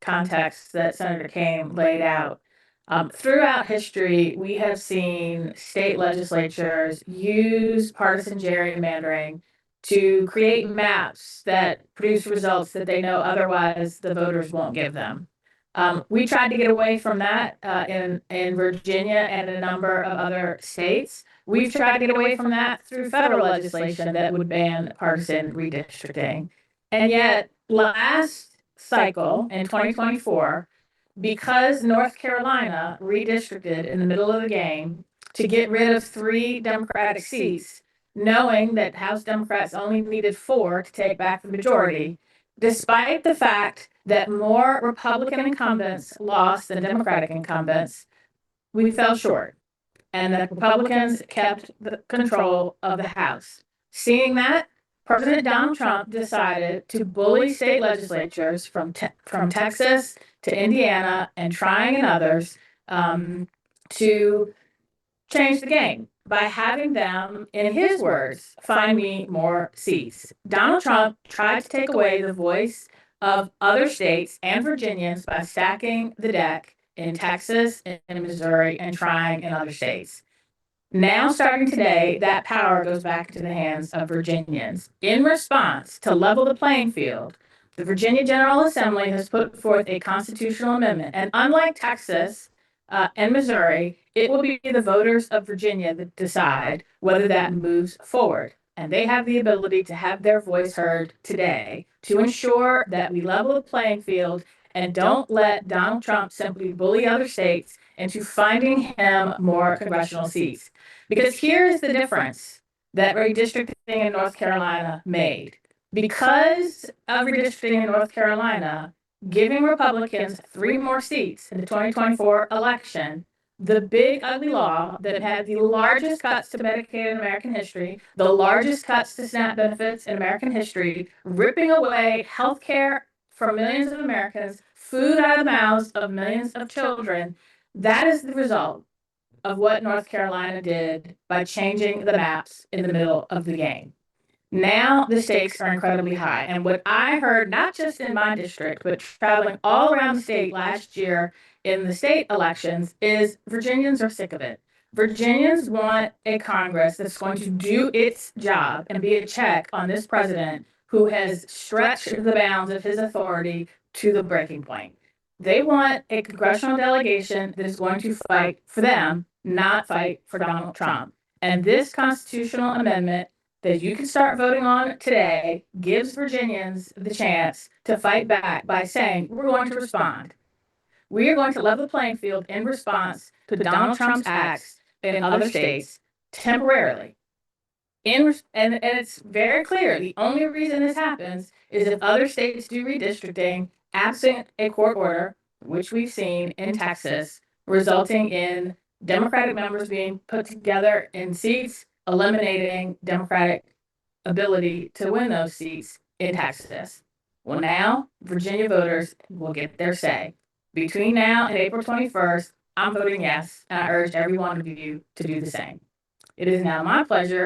context that Senator Kane laid out. Throughout history, we have seen state legislatures use partisan gerrymandering to create maps that produce results that they know otherwise the voters won't give them. We tried to get away from that in Virginia and a number of other states. We've tried to get away from that through federal legislation that would ban partisan redistricting. And yet, last cycle in 2024, because North Carolina redistricted in the middle of the game to get rid of 3 Democratic seats, knowing that House Democrats only needed 4 to take back the majority, despite the fact that more Republican incumbents lost than Democratic incumbents, we fell short. And the Republicans kept the control of the House. Seeing that, President Donald Trump decided to bully state legislatures from Texas to Indiana and trying and others to change the game by having them, in his words, find me more seats. Donald Trump tried to take away the voice of other states and Virginians by stacking the deck in Texas and Missouri and trying in other states. Now, starting today, that power goes back to the hands of Virginians. In response to level the playing field, the Virginia General Assembly has put forth a constitutional amendment. And unlike Texas and Missouri, it will be the voters of Virginia that decide whether that moves forward. And they have the ability to have their voice heard today to ensure that we level the playing field and don't let Donald Trump simply bully other states into finding him more congressional seats. Because here is the difference that redistricting in North Carolina made. Because of redistricting in North Carolina, giving Republicans 3 more seats in the 2024 election, the big ugly law that had the largest cuts to Medicaid in American history, the largest cuts to SNAP benefits in American history, ripping away health care for millions of Americans, food out of the mouths of millions of children, that is the result of what North Carolina did by changing the maps in the middle of the game. Now the stakes are incredibly high. And what I heard, not just in my district, but traveling all around the state last year in the state elections, is Virginians are sick of it. Virginians want a Congress that's going to do its job and be a check on this president who has stretched the bounds of his authority to the breaking point. They want a congressional delegation that is going to fight for them, not fight for Donald Trump. And this constitutional amendment that you can start voting on today gives Virginians the chance to fight back by saying, we're going to respond. We are going to level the playing field in response to Donald Trump's acts in other states temporarily. And it's very clear the only reason this happens is if other states do redistricting absent a court order, which we've seen in Texas, resulting in Democratic members being put together in seats, eliminating Democratic ability to win those seats in Texas. Well, now Virginia voters will get their say. Between now and April 21st, I'm voting yes, and I urge every one of you to do the same. It is now my pleasure